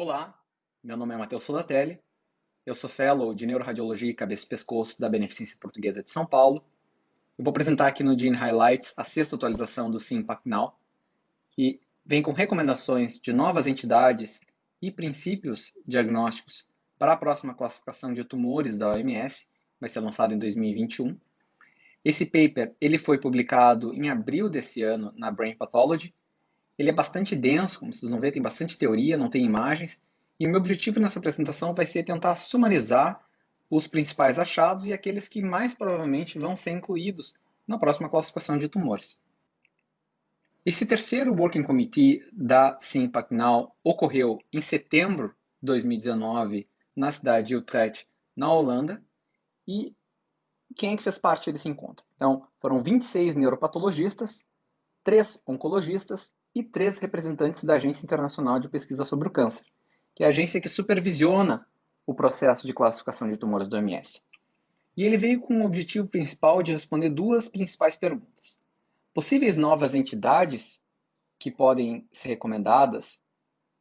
Olá, meu nome é Matheus Solatelli, eu sou Fellow de Neuroradiologia e Cabeça e Pescoço da Beneficência Portuguesa de São Paulo. Eu vou apresentar aqui no Gene Highlights a sexta atualização do CIMPACT Now, que vem com recomendações de novas entidades e princípios diagnósticos para a próxima classificação de tumores da OMS, vai ser lançado em 2021. Esse paper ele foi publicado em abril desse ano na Brain Pathology. Ele é bastante denso, como vocês vão ver, tem bastante teoria, não tem imagens. E o meu objetivo nessa apresentação vai ser tentar sumarizar os principais achados e aqueles que mais provavelmente vão ser incluídos na próxima classificação de tumores. Esse terceiro Working Committee da CIMPACT Now ocorreu em setembro de 2019 na cidade de Utrecht, na Holanda. E quem é que fez parte desse encontro? Então, foram 26 neuropatologistas, 3 oncologistas e 3 representantes da Agência Internacional de Pesquisa sobre o Câncer, que é a agência que supervisiona o processo de classificação de tumores do OMS. E ele veio com o objetivo principal de responder duas principais perguntas. Possíveis novas entidades que podem ser recomendadas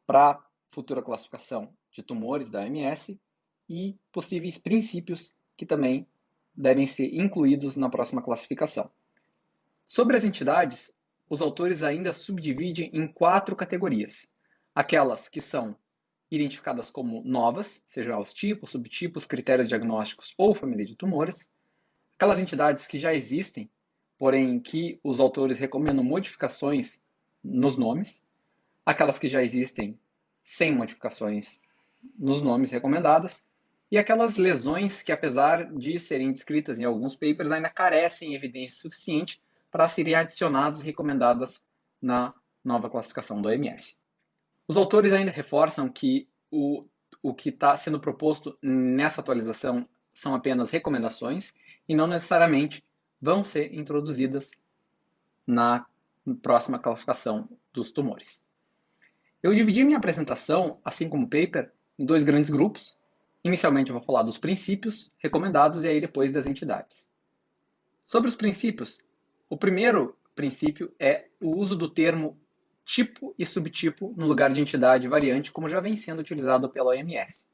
para a futura classificação de tumores da OMS e possíveis princípios que também devem ser incluídos na próxima classificação. Sobre as entidades, os autores ainda subdividem em 4 categorias. Aquelas que são identificadas como novas, seja os tipos, subtipos, critérios diagnósticos ou família de tumores. Aquelas entidades que já existem, porém que os autores recomendam modificações nos nomes. Aquelas que já existem sem modificações nos nomes recomendadas. E aquelas lesões que, apesar de serem descritas em alguns papers, ainda carecem de evidência suficiente para serem adicionadas e recomendadas na nova classificação do OMS. Os autores ainda reforçam que o que está sendo proposto nessa atualização são apenas recomendações e não necessariamente vão ser introduzidas na próxima classificação dos tumores. Eu dividi minha apresentação, assim como o paper, em 2 grandes grupos. Inicialmente eu vou falar dos princípios recomendados e aí depois das entidades. Sobre os princípios, o primeiro princípio é o uso do termo tipo e subtipo no lugar de entidade e variante, como já vem sendo utilizado pela OMS,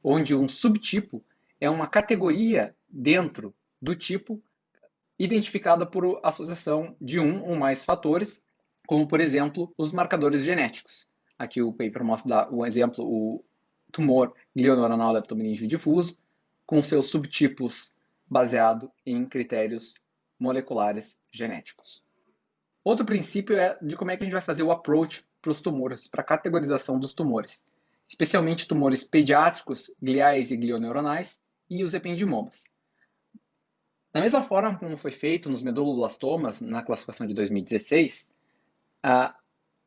onde um subtipo é uma categoria dentro do tipo identificada por associação de um ou mais fatores, como, por exemplo, os marcadores genéticos. Aqui o paper mostra o exemplo, o tumor glioneuronal leptomeníngeo difuso, com seus subtipos baseado em critérios moleculares genéticos. Outro princípio é de como é que a gente vai fazer o approach para os tumores, para a categorização dos tumores, especialmente tumores pediátricos, gliais e glioneuronais e os ependimomas. Da mesma forma como foi feito nos meduloblastomas na classificação de 2016,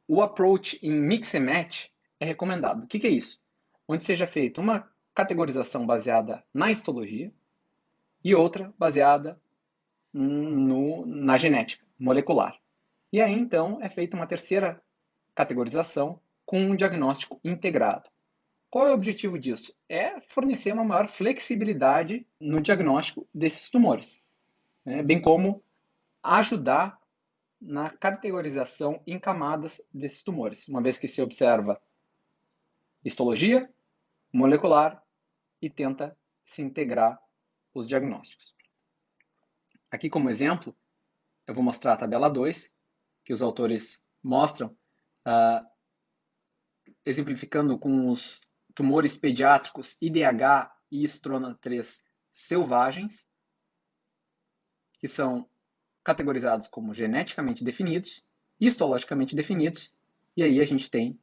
o approach em mix and match é recomendado. O que é isso? Onde seja feita uma categorização baseada na histologia e outra baseada na genética molecular. E aí, então, é feita uma terceira categorização com um diagnóstico integrado. Qual é o objetivo disso? É fornecer uma maior flexibilidade no diagnóstico desses tumores, né? Bem como ajudar na categorização em camadas desses tumores, uma vez que se observa histologia, molecular e tenta se integrar os diagnósticos. Aqui como exemplo, eu vou mostrar a tabela 2, que os autores mostram, exemplificando com os tumores pediátricos IDH e estrona 3 selvagens, que são categorizados como geneticamente definidos, histologicamente definidos, e aí a gente tem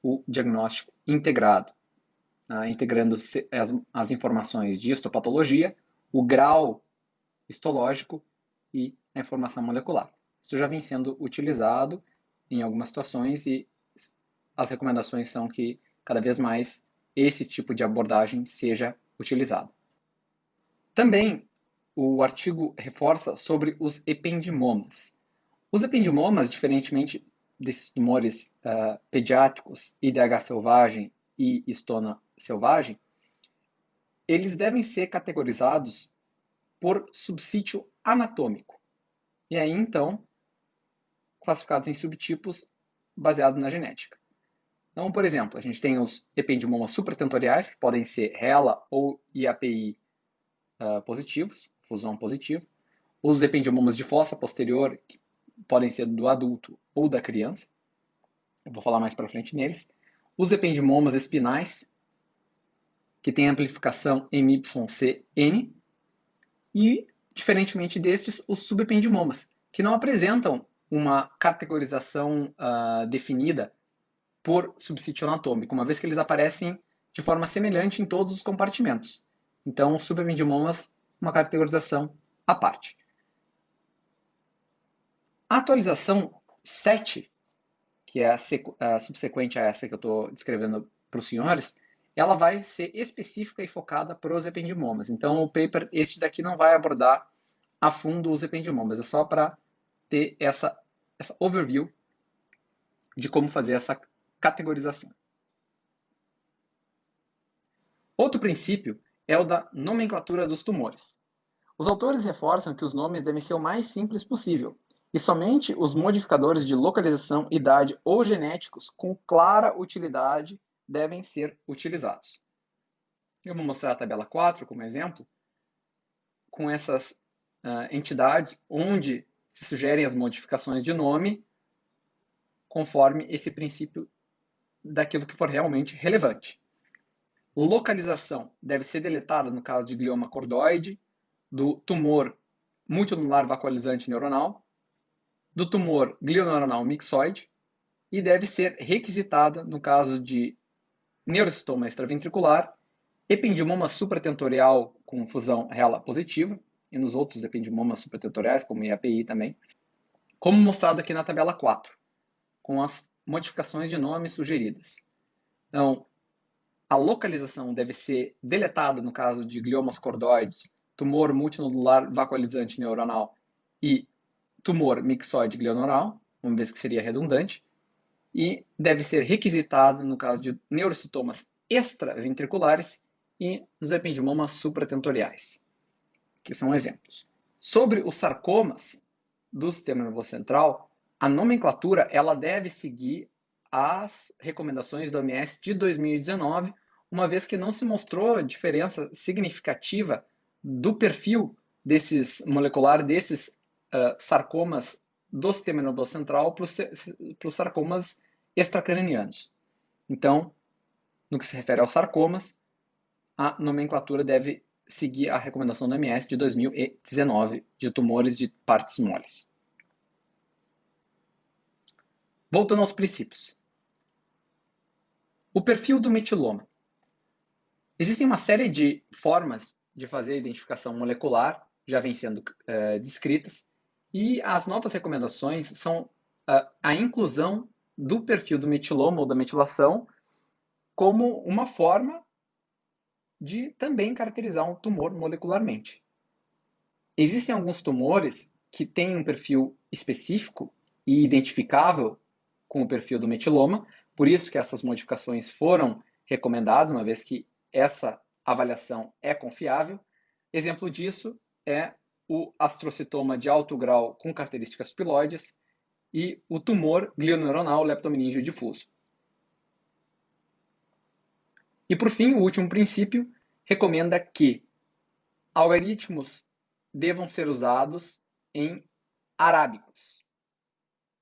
o diagnóstico integrado, integrando as informações de histopatologia, o grau histológico e a informação molecular. Isso já vem sendo utilizado em algumas situações e as recomendações são que cada vez mais esse tipo de abordagem seja utilizado. Também o artigo reforça sobre os ependimomas. Os ependimomas, diferentemente desses tumores pediátricos, IDH selvagem e estona selvagem, eles devem ser categorizados por subsítio anatômico. E aí, então, classificados em subtipos baseados na genética. Então, por exemplo, a gente tem os ependimomas supratentoriais, que podem ser RELA ou IAPI positivos, fusão positiva. Os ependimomas de fossa posterior, que podem ser do adulto ou da criança. Eu vou falar mais para frente neles. Os ependimomas espinais, que têm amplificação MYCN. E, diferentemente destes, os subependimomas, que não apresentam uma categorização definida por subsítio anatômico, uma vez que eles aparecem de forma semelhante em todos os compartimentos. Então, subependimomas, uma categorização à parte. A atualização 7, que é a subsequente a essa que eu estou descrevendo para os senhores, ela vai ser específica e focada para os ependimomas. Então, o paper, este daqui não vai abordar a fundo os ependimomas, é só para ter essa overview de como fazer essa categorização. Outro princípio é o da nomenclatura dos tumores. Os autores reforçam que os nomes devem ser o mais simples possível, e somente os modificadores de localização, idade ou genéticos com clara utilidade devem ser utilizados. Eu vou mostrar a tabela 4 como exemplo, com essas entidades onde se sugerem as modificações de nome conforme esse princípio daquilo que for realmente relevante. Localização deve ser deletada no caso de glioma cordoide, do tumor multinodular vacuolizante neuronal, do tumor glioneuronal mixoide e deve ser requisitada no caso de neurocitoma extraventricular, ependimoma supratentorial com fusão RELA positiva e nos outros ependimomas supratentoriais, como IAPI também, como mostrado aqui na tabela 4, com as modificações de nome sugeridas. Então, a localização deve ser deletada no caso de gliomas cordoides, tumor multinodular vacuolizante neuronal e tumor mixoide glioneural, uma vez que seria redundante, e deve ser requisitada no caso de neurocitomas extraventriculares e nos ependimomas supratentoriais, que são exemplos. Sobre os sarcomas do sistema nervoso central, a nomenclatura ela deve seguir as recomendações do OMS de 2019, uma vez que não se mostrou diferença significativa do perfil molecular desses sarcomas do sistema nervoso central para os sarcomas extracranianos. Então, no que se refere aos sarcomas, a nomenclatura deve seguir a recomendação do OMS de 2019 de tumores de partes moles. Voltando aos princípios. O perfil do metiloma. Existem uma série de formas de fazer a identificação molecular, já vem sendo descritas, e as novas recomendações são a inclusão do perfil do metiloma ou da metilação como uma forma de também caracterizar um tumor molecularmente. Existem alguns tumores que têm um perfil específico e identificável com o perfil do metiloma, por isso que essas modificações foram recomendadas, uma vez que essa avaliação é confiável. Exemplo disso é o astrocitoma de alto grau com características piloides e o tumor glioneuronal leptomeningeo difuso. E por fim, o último princípio recomenda que algoritmos devam ser usados em arábicos.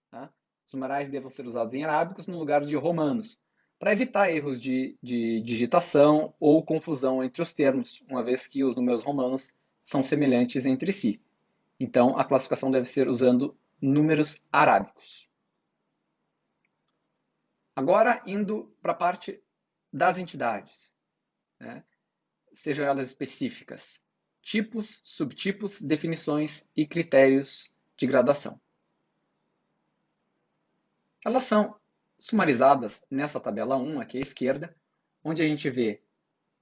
Tá? Os numerais devam ser usados em arábicos no lugar de romanos, para evitar erros de digitação ou confusão entre os termos, uma vez que os números romanos são semelhantes entre si. Então, a classificação deve ser usando números arábicos. Agora, indo para a parte das entidades, né? Sejam elas específicas, tipos, subtipos, definições e critérios de gradação. Elas são sumarizadas nessa tabela 1, aqui à esquerda, onde a gente vê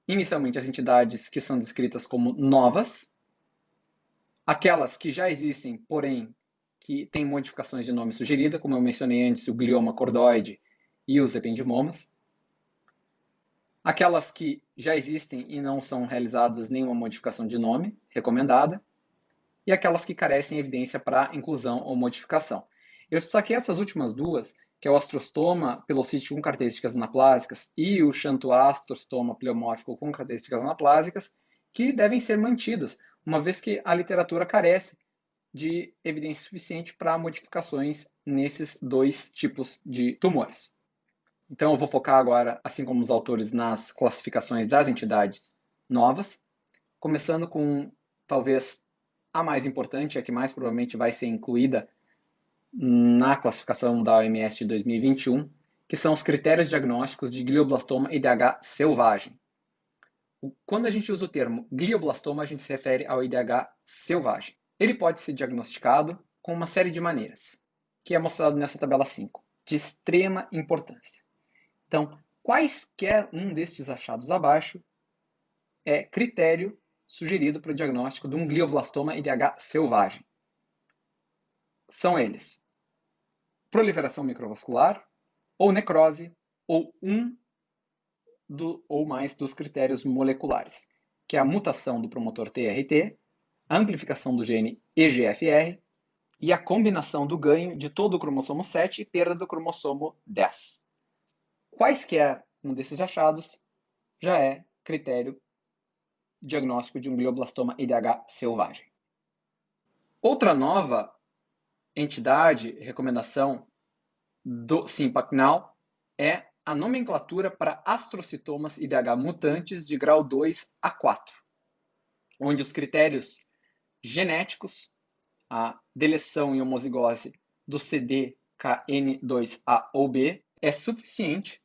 inicialmente as entidades que são descritas como novas, aquelas que já existem, porém que têm modificações de nome sugerida, como eu mencionei antes, o glioma cordoide e os ependimomas, aquelas que já existem e não são realizadas nenhuma modificação de nome recomendada, e aquelas que carecem de evidência para inclusão ou modificação. Eu destaquei essas últimas duas, que é o astrostoma pilocítico com características anaplásicas e o xantoastrostoma pleomórfico com características anaplásicas, que devem ser mantidas, uma vez que a literatura carece de evidência suficiente para modificações nesses dois tipos de tumores. Então, eu vou focar agora, assim como os autores, nas classificações das entidades novas, começando com, talvez, a mais importante, a que mais provavelmente vai ser incluída na classificação da OMS de 2021, que são os critérios diagnósticos de glioblastoma IDH selvagem. Quando a gente usa o termo glioblastoma, a gente se refere ao IDH selvagem. Ele pode ser diagnosticado com uma série de maneiras, que é mostrado nessa tabela 5, de extrema importância. Então, quaisquer um destes achados abaixo é critério sugerido para o diagnóstico de um glioblastoma IDH selvagem. São eles: proliferação microvascular, ou necrose, ou ou mais dos critérios moleculares, que é a mutação do promotor TRT, a amplificação do gene EGFR e a combinação do ganho de todo o cromossomo 7 e perda do cromossomo 10. Quaisquer um desses achados já é critério diagnóstico de um glioblastoma IDH selvagem. Outra nova entidade, recomendação do SIMPACNAL é a nomenclatura para astrocitomas IDH mutantes de grau 2 a 4, onde os critérios genéticos, a deleção e homozigose do CDKN2A ou B, é suficiente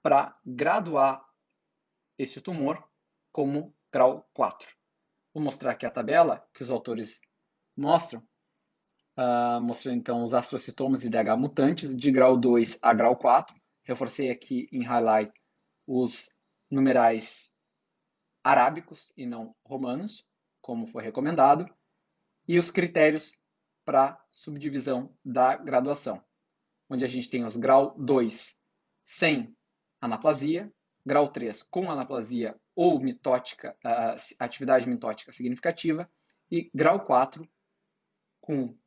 para graduar esse tumor como grau 4. Vou mostrar aqui a tabela que os autores mostram, mostrando então os astrocitomas IDH mutantes de grau 2 a grau 4. Reforcei aqui em highlight os numerais arábicos e não romanos, como foi recomendado, e os critérios para subdivisão da graduação, onde a gente tem os grau 2 sem anaplasia, grau 3 com anaplasia ou mitótica, atividade mitótica significativa, e grau 4 com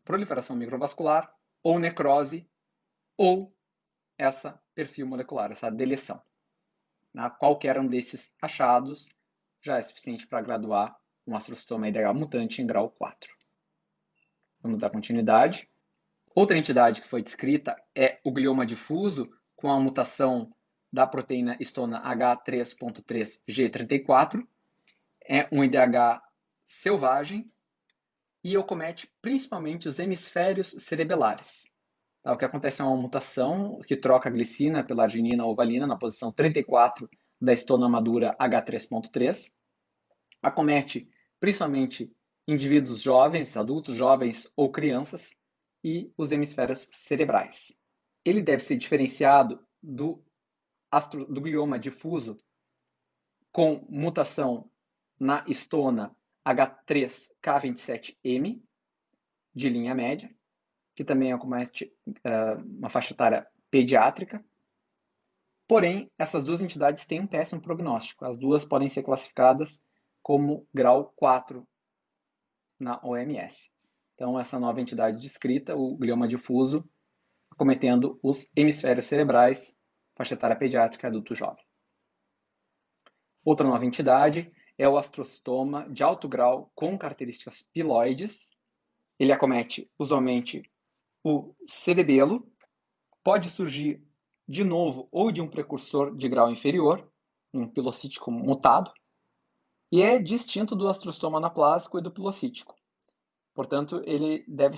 proliferação microvascular ou necrose ou essa perfil molecular, essa deleção. Qualquer um desses achados já é suficiente para graduar um astrocitoma IDH mutante em grau 4. Vamos dar continuidade. Outra entidade que foi descrita é o glioma difuso com a mutação da proteína histona H3.3G34. É um IDH selvagem e acomete principalmente os hemisférios cerebelares. O que acontece é uma mutação que troca a glicina pela arginina ou valina na posição 34 da histona madura H3.3. Acomete principalmente indivíduos jovens, adultos jovens ou crianças e os hemisférios cerebrais. Ele deve ser diferenciado do glioma difuso com mutação na histona H3K27M, de linha média, que também acomete uma faixa etária pediátrica. Porém, essas duas entidades têm um péssimo prognóstico. As duas podem ser classificadas como grau 4 na OMS. Então, essa nova entidade descrita, o glioma difuso, acometendo os hemisférios cerebrais, faixa etária pediátrica adulto jovem. Outra nova entidade é o astrocitoma de alto grau com características piloides. Ele acomete usualmente o cerebelo, pode surgir de novo ou de um precursor de grau inferior, um pilocítico mutado, e é distinto do astrocitoma anaplásico e do pilocítico. Portanto, ele deve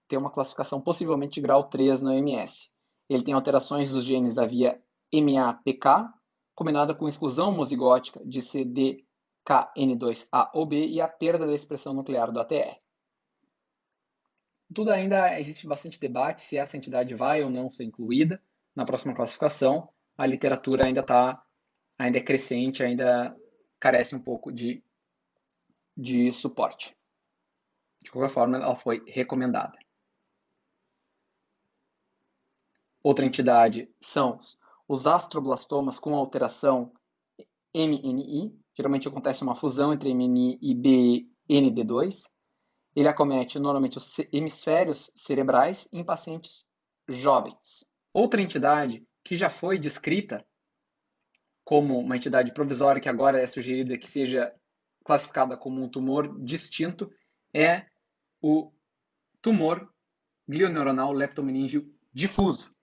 ter uma classificação possivelmente de grau 3 na OMS. Ele tem alterações dos genes da via MAPK, combinada com exclusão homozigótica de CDKN2A ou B e a perda da expressão nuclear do ATR. Tudo ainda existe bastante debate se essa entidade vai ou não ser incluída na próxima classificação. A literatura ainda é crescente, ainda carece um pouco de suporte. De qualquer forma, ela foi recomendada. Outra entidade são os astroblastomas com alteração MNI. Geralmente acontece uma fusão entre MNI e BND2. Ele acomete normalmente os hemisférios cerebrais em pacientes jovens. Outra entidade que já foi descrita como uma entidade provisória, que agora é sugerida que seja classificada como um tumor distinto, é o tumor glioneuronal leptomeningio difuso,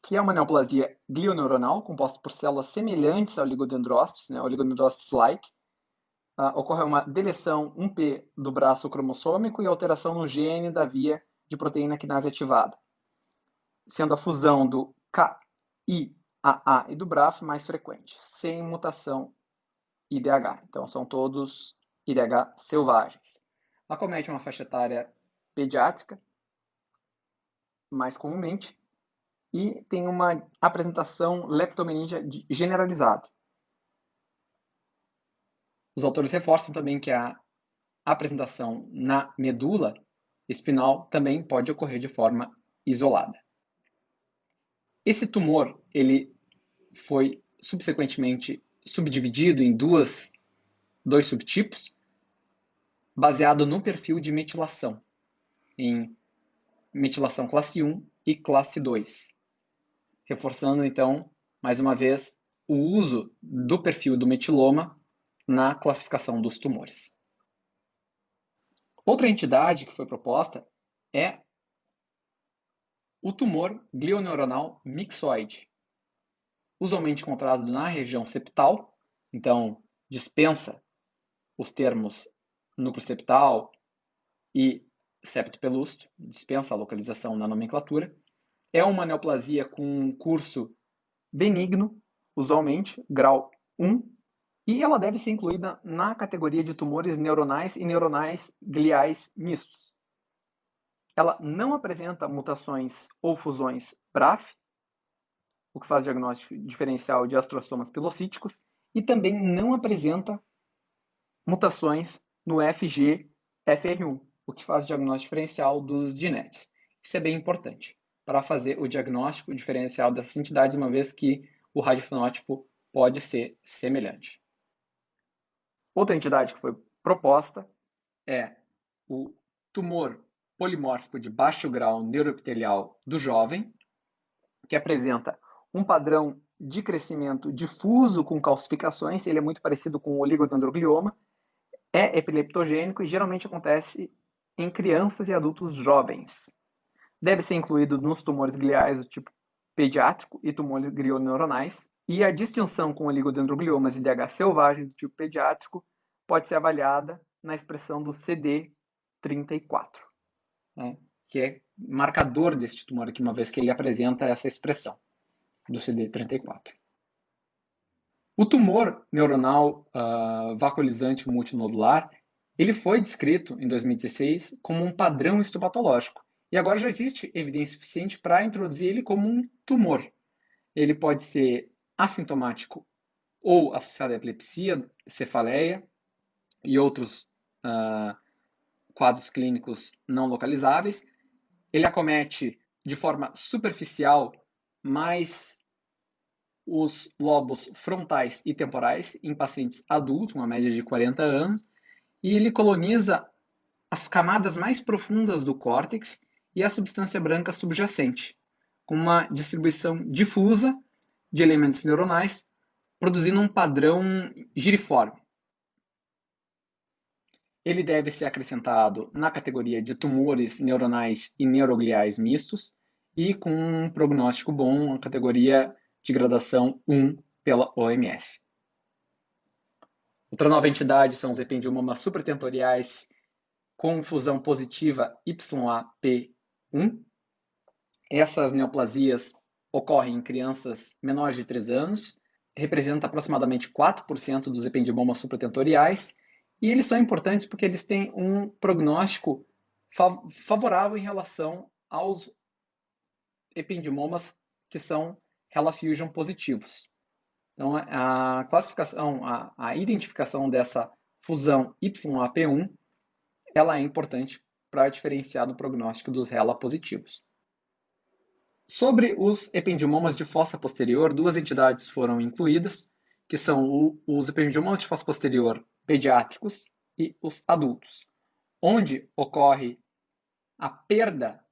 que é uma neoplasia glioneuronal composta por células semelhantes ao oligodendrócitos, oligodendrócitos-like. Ocorre uma deleção 1P do braço cromossômico e alteração no gene da via de proteína quinase ativada, sendo a fusão do KIAA e do BRAF mais frequente, sem mutação IDH. Então, são todos IDH selvagens. Acomete uma faixa etária pediátrica, mais comumente, e tem uma apresentação leptomeningia generalizada. Os autores reforçam também que a apresentação na medula espinal também pode ocorrer de forma isolada. Esse tumor ele foi subsequentemente subdividido em dois subtipos, baseado no perfil de metilação, em metilação classe 1 e classe 2, reforçando então, mais uma vez, o uso do perfil do metiloma na classificação dos tumores. Outra entidade que foi proposta é o tumor glioneuronal mixoide, usualmente encontrado na região septal, então dispensa os termos núcleo septal e septo pelúceo, dispensa a localização na nomenclatura. É uma neoplasia com curso benigno, usualmente, grau 1, e ela deve ser incluída na categoria de tumores neuronais e neuronais gliais mistos. Ela não apresenta mutações ou fusões BRAF, o que faz diagnóstico diferencial de astrossomas pilocíticos, e também não apresenta mutações no FGFR1, o que faz diagnóstico diferencial dos GNETs. Isso é bem importante para fazer o diagnóstico diferencial dessas entidades, uma vez que o radiofenótipo pode ser semelhante. Outra entidade que foi proposta é o tumor polimórfico de baixo grau neuroepitelial do jovem, que apresenta um padrão de crescimento difuso com calcificações, ele é muito parecido com o oligodendroglioma, é epileptogênico e geralmente acontece em crianças e adultos jovens. Deve ser incluído nos tumores gliais do tipo pediátrico e tumores glioneuronais, e a distinção com oligodendrogliomas e DH selvagem do tipo pediátrico pode ser avaliada na expressão do CD34, né, que é marcador deste tumor aqui, uma vez que ele apresenta essa expressão do CD34. O tumor neuronal vacuolizante multinodular, ele foi descrito em 2016 como um padrão histopatológico. E agora já existe evidência suficiente para introduzir ele como um tumor. Ele pode ser assintomático ou associado à epilepsia, cefaleia e outros quadros clínicos não localizáveis. Ele acomete de forma superficial mais os lobos frontais e temporais em pacientes adultos, uma média de 40 anos, e ele coloniza as camadas mais profundas do córtex e a substância branca subjacente, com uma distribuição difusa de elementos neuronais, produzindo um padrão giriforme. Ele deve ser acrescentado na categoria de tumores neuronais e neurogliais mistos e com um prognóstico bom, na categoria de gradação 1 pela OMS. Outra nova entidade são os ependiomomas supratentoriais com fusão positiva YAP1. Essas neoplasias ocorrem em crianças menores de 3 anos, representa aproximadamente 4% dos ependiomomas supratentoriais, e eles são importantes porque eles têm um prognóstico favorável em relação aos ependiomomas que são HeLa-Fusion positivos. Então, a classificação, a identificação dessa fusão YAP1, ela é importante para diferenciar do prognóstico dos HeLa positivos. Sobre os ependiomomas de fossa posterior, duas entidades foram incluídas, que são os ependiomomas de fossa posterior pediátricos e os adultos, onde ocorre a perda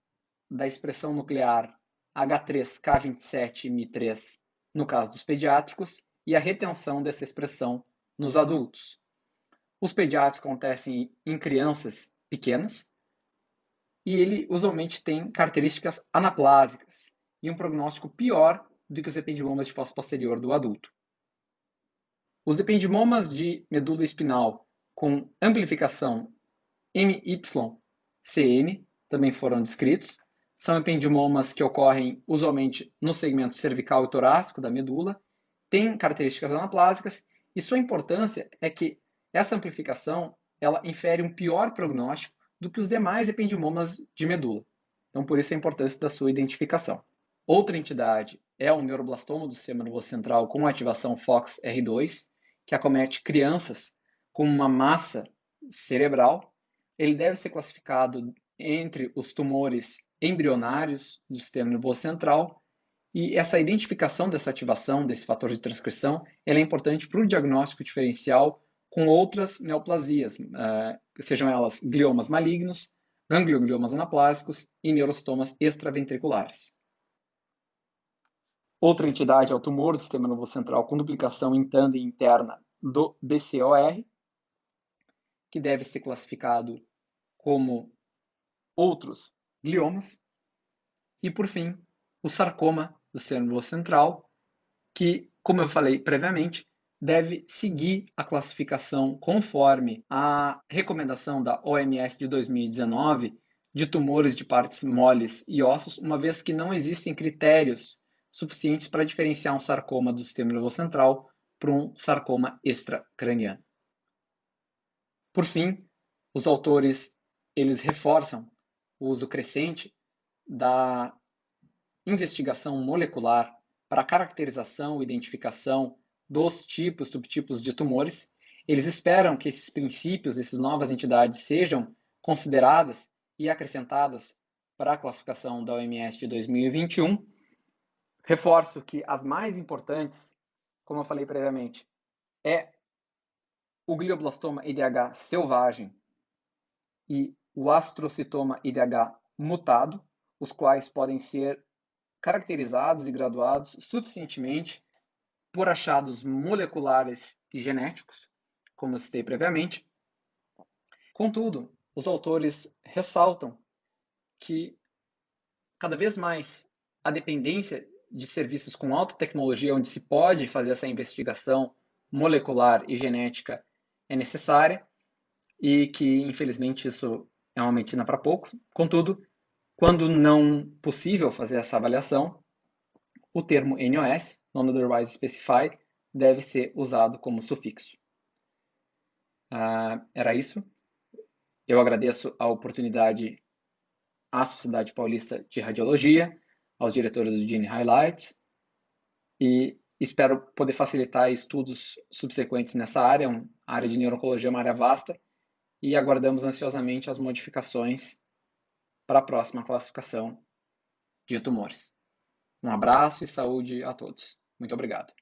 da expressão nuclear H3K27Mi3 no caso dos pediátricos e a retenção dessa expressão nos adultos. Os pediátricos acontecem em crianças pequenas e ele usualmente tem características anaplásicas e um prognóstico pior do que os ependimomas de fossa posterior do adulto. Os ependimomas de medula espinal com amplificação MYCN também foram descritos. São ependimomas que ocorrem usualmente no segmento cervical e torácico da medula, têm características anaplásicas e sua importância é que essa amplificação ela infere um pior prognóstico do que os demais ependimomas de medula. Então, por isso a importância da sua identificação. Outra entidade é o neuroblastoma do sistema nervoso central com ativação FOXR2, que acomete crianças com uma massa cerebral. Ele deve ser classificado entre os tumores embrionários do sistema nervoso central e essa identificação dessa ativação, desse fator de transcrição, ela é importante para o diagnóstico diferencial com outras neoplasias, sejam elas gliomas malignos, gangliogliomas anaplásicos e neurostomas extraventriculares. Outra entidade é o tumor do sistema nervoso central com duplicação em tandem interna do BCOR, que deve ser classificado como outros gliomas. E, por fim, o sarcoma do sistema nervoso central, que, como eu falei previamente, deve seguir a classificação conforme a recomendação da OMS de 2019 de tumores de partes moles e ossos, uma vez que não existem critérios suficientes para diferenciar um sarcoma do sistema nervoso central para um sarcoma extracraniano. Por fim, os autores eles reforçam o uso crescente da investigação molecular para a caracterização e identificação dos tipos, subtipos de tumores. Eles esperam que esses princípios, essas novas entidades sejam consideradas e acrescentadas para a classificação da OMS de 2021. Reforço que as mais importantes, como eu falei previamente, é o glioblastoma IDH selvagem e o astrocitoma IDH mutado, os quais podem ser caracterizados e graduados suficientemente por achados moleculares e genéticos, como eu citei previamente. Contudo, os autores ressaltam que cada vez mais a dependência de serviços com alta tecnologia, onde se pode fazer essa investigação molecular e genética, é necessária e que, infelizmente, isso é uma medicina para poucos. Contudo, quando não possível fazer essa avaliação, o termo NOS, Non-Otherwise Specified, deve ser usado como sufixo. Era isso. Eu agradeço a oportunidade à Sociedade Paulista de Radiologia, aos diretores do Gene Highlights, e espero poder facilitar estudos subsequentes nessa área. A área de neurologia é uma área vasta, e aguardamos ansiosamente as modificações para a próxima classificação de tumores. Um abraço e saúde a todos. Muito obrigado.